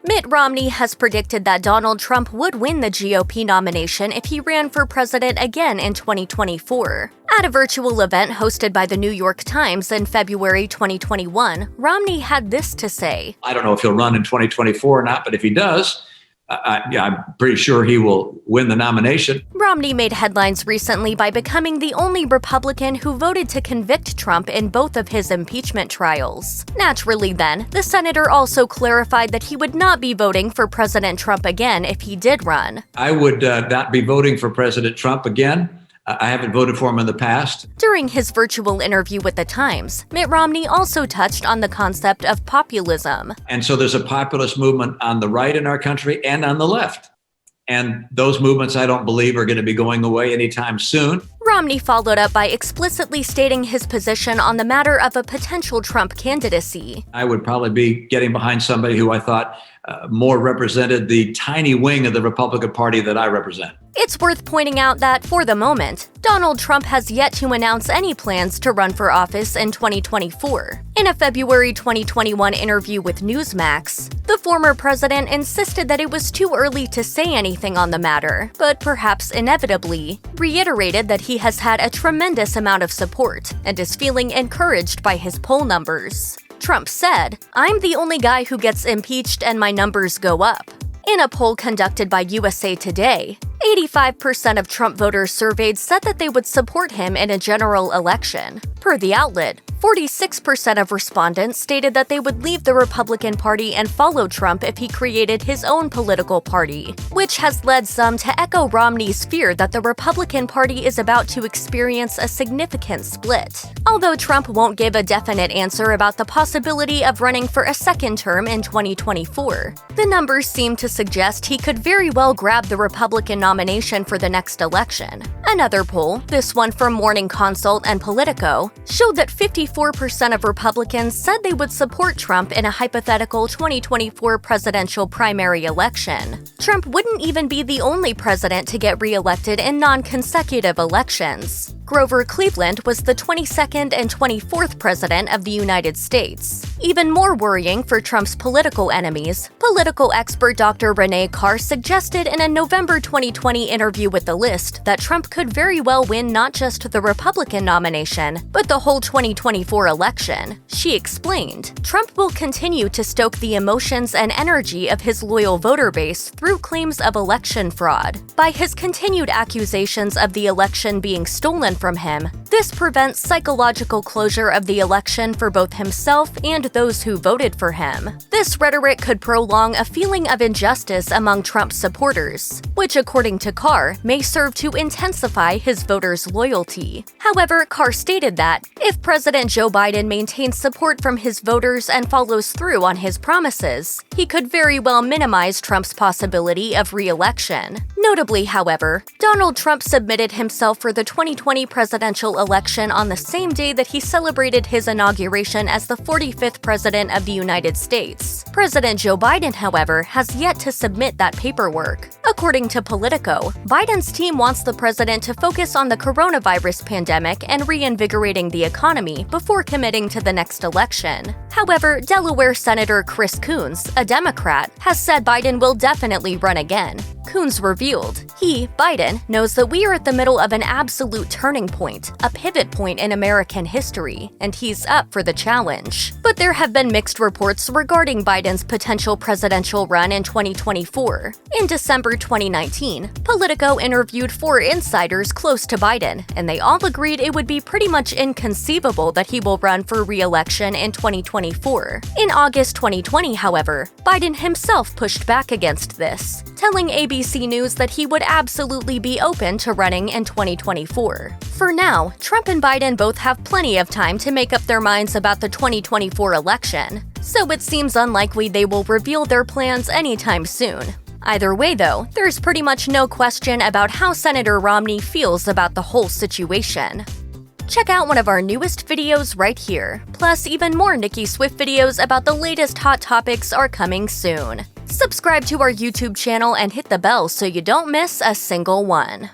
Mitt Romney has predicted that Donald Trump would win the GOP nomination if he ran for president again in 2024. At a virtual event hosted by the New York Times in February 2021, Romney had this to say. I don't know if he'll run in 2024 or not, but if he does, I'm pretty sure he will win the nomination. Romney made headlines recently by becoming the only Republican who voted to convict Trump in both of his impeachment trials. Naturally then, the senator also clarified that he would not be voting for President Trump again if he did run. I would not be voting for President Trump again. I haven't voted for him in the past. During his virtual interview with The Times, Mitt Romney also touched on the concept of populism. And so there's a populist movement on the right in our country and on the left. And those movements, I don't believe, are going to be going away anytime soon. Romney followed up by explicitly stating his position on the matter of a potential Trump candidacy. I would probably be getting behind somebody who I thought more represented the tiny wing of the Republican Party that I represent. It's worth pointing out that, for the moment, Donald Trump has yet to announce any plans to run for office in 2024. In a February 2021 interview with Newsmax, the former president insisted that it was too early to say anything on the matter, but perhaps inevitably reiterated that he has had a tremendous amount of support and is feeling encouraged by his poll numbers. Trump said, "I'm the only guy who gets impeached and my numbers go up." In a poll conducted by USA Today, 85% of Trump voters surveyed said that they would support him in a general election. Per the outlet, 46% of respondents stated that they would leave the Republican Party and follow Trump if he created his own political party, which has led some to echo Romney's fear that the Republican Party is about to experience a significant split. Although Trump won't give a definite answer about the possibility of running for a second term in 2024, the numbers seem to suggest he could very well grab the Republican nomination for the next election. Another poll, this one from Morning Consult and Politico, showed that 54% of Republicans said they would support Trump in a hypothetical 2024 presidential primary election. Trump wouldn't even be the only president to get re-elected in non-consecutive elections. Grover Cleveland was the 22nd and 24th president of the United States. Even more worrying for Trump's political enemies, political expert Dr. Renee Carr suggested in a November 2020 interview with The List that Trump could very well win not just the Republican nomination, but the whole 2024 election. She explained, "Trump will continue to stoke the emotions and energy of his loyal voter base through claims of election fraud. By his continued accusations of the election being stolen from him, this prevents psychological closure of the election for both himself and those who voted for him. This rhetoric could prolong a feeling of injustice among Trump's supporters, which, according to Carr, may serve to intensify his voters' loyalty." However, Carr stated that, if President Joe Biden maintains support from his voters and follows through on his promises, he could very well minimize Trump's possibility of re-election. Notably, however, Donald Trump submitted himself for the 2020 presidential election on the same day that he celebrated his inauguration as the 45th president of the United States. President Joe Biden, however, has yet to submit that paperwork. According to Politico, Biden's team wants the president to focus on the coronavirus pandemic and reinvigorating the economy before committing to the next election. However, Delaware Senator Chris Coons, a Democrat, has said Biden will definitely run again. Coons revealed, he, Biden, knows that we are at the middle of an absolute turning point, a pivot point in American history, and he's up for the challenge. But there have been mixed reports regarding Biden's potential presidential run in 2024. In December 2019, Politico interviewed 4 insiders close to Biden, and they all agreed it would be pretty much inconceivable that he will run for re-election in 2024. In August 2020, however, Biden himself pushed back against this, telling ABC News that he would absolutely be open to running in 2024. For now, Trump and Biden both have plenty of time to make up their minds about the 2024 election, so it seems unlikely they will reveal their plans anytime soon. Either way, though, there's pretty much no question about how Senator Romney feels about the whole situation. Check out one of our newest videos right here. Plus, even more Nicki Swift videos about the latest hot topics are coming soon. Subscribe to our YouTube channel and hit the bell so you don't miss a single one.